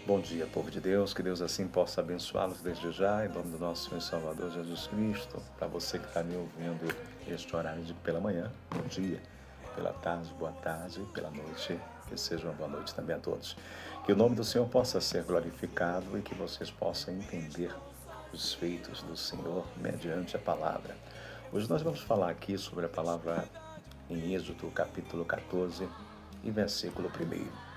Bom dia, povo de Deus, que Deus assim possa abençoá-los desde já, em nome do nosso Senhor e Salvador Jesus Cristo. Para você que está me ouvindo este horário pela manhã, bom dia, pela tarde, boa tarde, pela noite, que seja uma boa noite também a todos. Que o nome do Senhor possa ser glorificado e que vocês possam entender os feitos do Senhor mediante a palavra. Hoje nós vamos falar aqui sobre a palavra em Êxodo, capítulo 14 e versículo 1.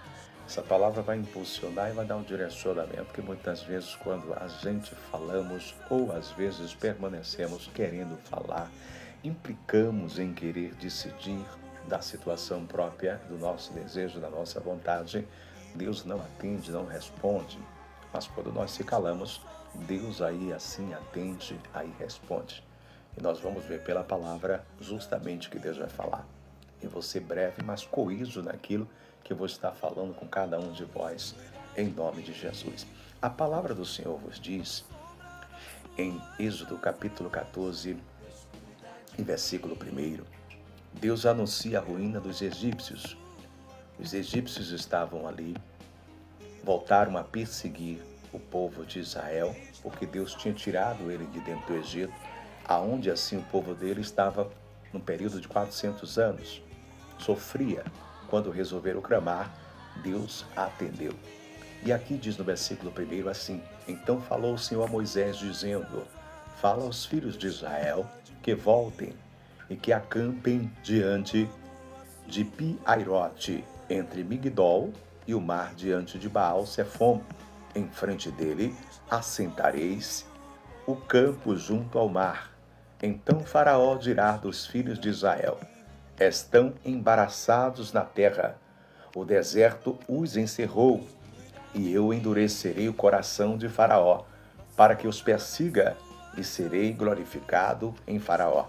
Essa palavra vai impulsionar e vai dar um direcionamento que muitas vezes quando a gente falamos ou às vezes permanecemos querendo falar, implicamos em querer decidir da situação própria, do nosso desejo, da nossa vontade. Deus não atende, não responde, mas quando nós se calamos, Deus aí assim atende, aí responde. E nós vamos ver pela palavra justamente o que Deus vai falar. E vou ser breve, mas coeso naquilo que eu vou estar falando com cada um de vós, em nome de Jesus. A palavra do Senhor vos diz, em Êxodo capítulo 14 e versículo 1, Deus anuncia a ruína dos egípcios. Os egípcios estavam ali, voltaram a perseguir o povo de Israel, porque Deus tinha tirado ele de dentro do Egito, aonde assim o povo dele estava num período de 400 anos. Sofria. Quando resolveram clamar, Deus atendeu. E aqui diz no versículo 1 assim: Então falou o Senhor a Moisés, dizendo: Fala aos filhos de Israel que voltem e que acampem diante de Pi-Airote, entre Migdol e o mar, diante de Baal-Sefom. Em frente dele assentareis o campo junto ao mar. Então Faraó dirá dos filhos de Israel: Estão embaraçados na terra, o deserto os encerrou, e eu endurecerei o coração de Faraó, para que os persiga, e serei glorificado em Faraó,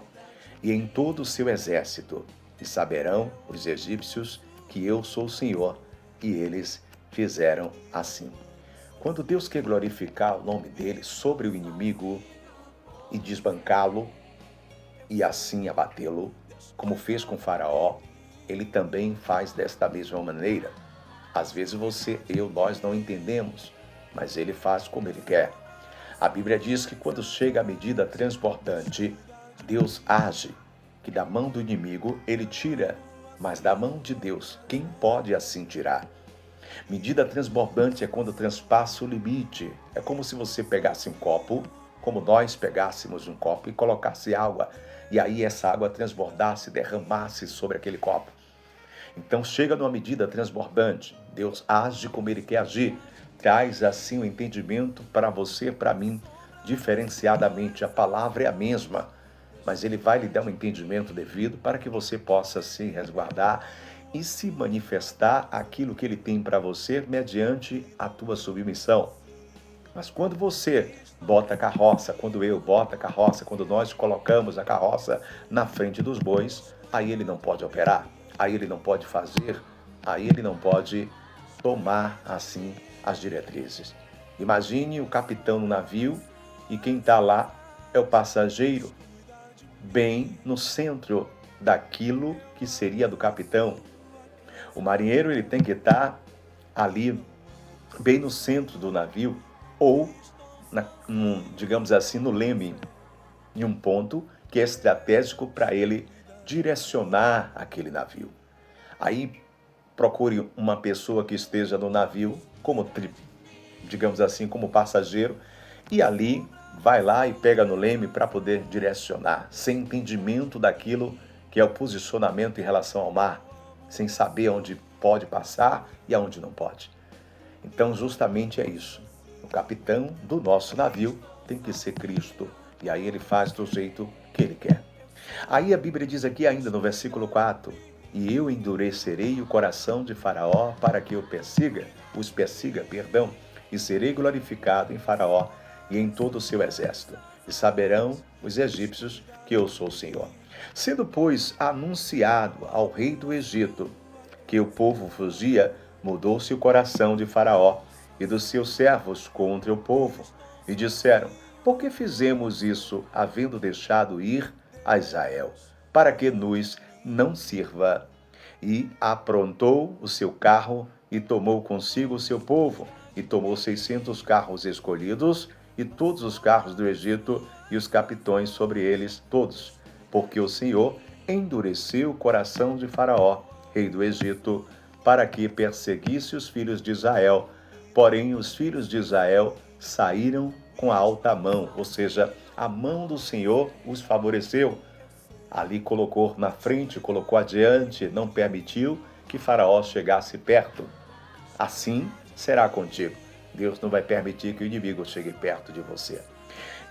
e em todo o seu exército, e saberão os egípcios que eu sou o Senhor, e eles fizeram assim. Quando Deus quer glorificar o nome dele sobre o inimigo, e desbancá-lo, e assim abatê-lo, como fez com Faraó, ele também faz desta mesma maneira. Às vezes nós não entendemos, mas ele faz como ele quer. A Bíblia diz que quando chega a medida transbordante, Deus age, que da mão do inimigo ele tira, mas da mão de Deus, quem pode assim tirar? Medida transbordante é quando transpassa o limite. É como se você pegasse um copo, como nós pegássemos um copo e colocasse água, e aí essa água transbordasse, derramasse sobre aquele copo. Então chega numa medida transbordante, Deus age como ele quer agir, traz assim o entendimento para você, para mim, diferenciadamente. A palavra é a mesma, mas ele vai lhe dar um entendimento devido para que você possa se resguardar e se manifestar aquilo que ele tem para você mediante a tua submissão. Mas quando você bota a carroça, quando eu boto a carroça, quando nós colocamos a carroça na frente dos bois, aí ele não pode operar, aí ele não pode fazer, aí ele não pode tomar assim as diretrizes. Imagine o capitão no navio e quem está lá é o passageiro, bem no centro daquilo que seria do capitão. O marinheiro ele tem que estar ali bem no centro do navio, ou, digamos assim, no leme, em um ponto que é estratégico para ele direcionar aquele navio. Aí procure uma pessoa que esteja no navio, digamos assim, como passageiro, e ali vai lá e pega no leme para poder direcionar, sem entendimento daquilo que é o posicionamento em relação ao mar, sem saber onde pode passar e aonde não pode. Então, justamente é isso. O capitão do nosso navio tem que ser Cristo. E aí ele faz do jeito que ele quer. Aí a Bíblia diz aqui ainda no versículo 4, E eu endurecerei o coração de Faraó para que os persiga, e serei glorificado em Faraó e em todo o seu exército. E saberão os egípcios que eu sou o Senhor. Sendo, pois, anunciado ao rei do Egito que o povo fugia, mudou-se o coração de Faraó e dos seus servos contra o povo, e disseram: Por que fizemos isso, havendo deixado ir a Israel, para que nos não sirva? E aprontou o seu carro e tomou consigo o seu povo, e tomou 600 carros escolhidos e todos os carros do Egito e os capitões sobre eles todos, porque o Senhor endureceu o coração de Faraó, rei do Egito, para que perseguisse os filhos de Israel. Porém, os filhos de Israel saíram com a alta mão, ou seja, a mão do Senhor os favoreceu. Ali colocou na frente, colocou adiante, não permitiu que Faraó chegasse perto. Assim será contigo. Deus não vai permitir que o inimigo chegue perto de você.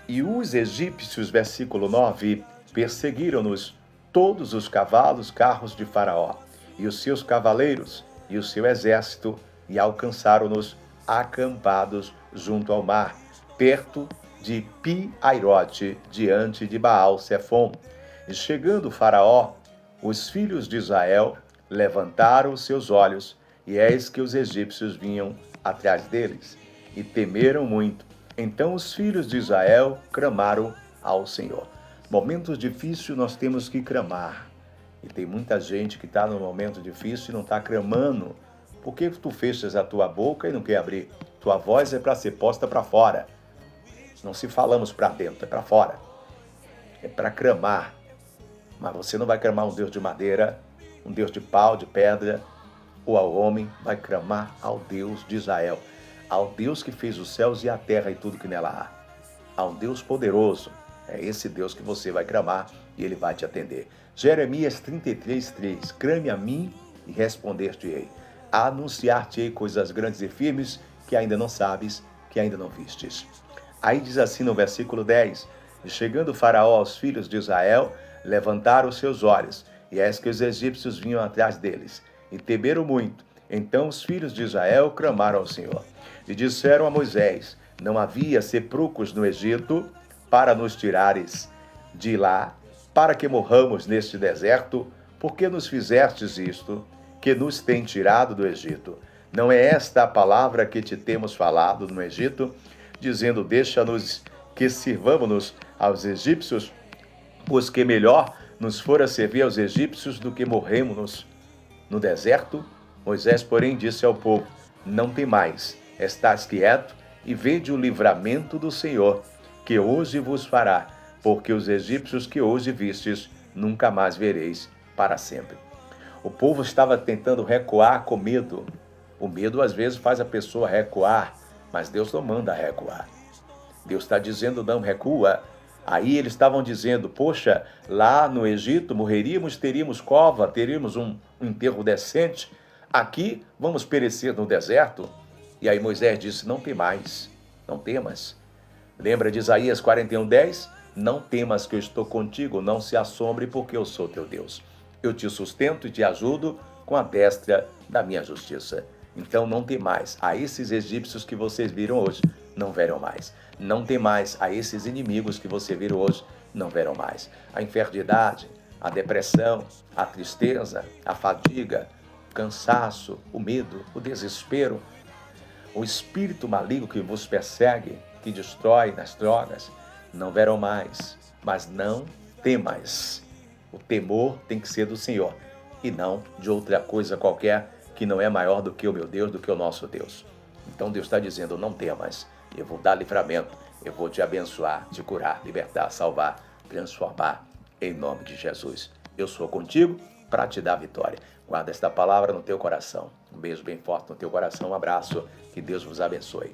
E os egípcios, versículo 9, perseguiram-nos todos os cavalos, carros de Faraó, e os seus cavaleiros, e o seu exército, e alcançaram-nos acampados junto ao mar, perto de Pi-Airote, diante de Baal-Sefom. E chegando Faraó, os filhos de Israel levantaram os seus olhos, e eis que os egípcios vinham atrás deles, e temeram muito. Então os filhos de Israel clamaram ao Senhor. Momentos difíceis nós temos que clamar. E tem muita gente que está num momento difícil e não está clamando. Por que tu fechas a tua boca e não quer abrir? Tua voz é para ser posta para fora. Não se falamos para dentro, é para fora. É para clamar. Mas você não vai clamar um Deus de madeira, um Deus de pau, de pedra, ou ao homem, vai clamar ao Deus de Israel, ao Deus que fez os céus e a terra e tudo que nela há. A um Deus poderoso. É esse Deus que você vai clamar e ele vai te atender. Jeremias 33:3. Clame a mim e responder-te-ei. Anunciar-te-ei coisas grandes e firmes que ainda não sabes, que ainda não vistes. Aí diz assim no versículo 10. E chegando Faraó aos filhos de Israel, levantaram os seus olhos, e eis que os egípcios vinham atrás deles, e temeram muito. Então os filhos de Israel clamaram ao Senhor, e disseram a Moisés: não havia sepulcros no Egito, para nos tirares de lá, para que morramos neste deserto? Por que nos fizestes isto, que nos tem tirado do Egito? Não é esta a palavra que te temos falado no Egito, dizendo: deixa-nos que sirvamos-nos aos egípcios, pois que melhor nos fora servir aos egípcios do que morremos no deserto? Moisés, porém, disse ao povo: não temais, estás quieto e vede o livramento do Senhor, que hoje vos fará, porque os egípcios que hoje vistes, nunca mais vereis para sempre. O povo estava tentando recuar com medo. O medo às vezes faz a pessoa recuar, mas Deus não manda recuar. Deus está dizendo: não recua. Aí eles estavam dizendo: poxa, lá no Egito morreríamos, teríamos cova, teríamos um enterro decente. Aqui vamos perecer no deserto. E aí Moisés disse: não temais, não temas. Lembra de Isaías 41:10? Não temas que eu estou contigo, não se assombre, porque eu sou teu Deus. Eu te sustento e te ajudo com a destra da minha justiça. Então não temais a esses egípcios que vocês viram hoje, não verão mais. Não temais a esses inimigos que você viram hoje, não verão mais. A enfermidade, a depressão, a tristeza, a fadiga, o cansaço, o medo, o desespero, o espírito maligno que vos persegue, que destrói nas drogas, não verão mais. Mas não temais. O temor tem que ser do Senhor e não de outra coisa qualquer que não é maior do que o meu Deus, do que o nosso Deus. Então Deus está dizendo: não temas, eu vou dar livramento, eu vou te abençoar, te curar, libertar, salvar, transformar, em nome de Jesus. Eu sou contigo para te dar vitória. Guarda esta palavra no teu coração. Um beijo bem forte no teu coração, um abraço, que Deus vos abençoe.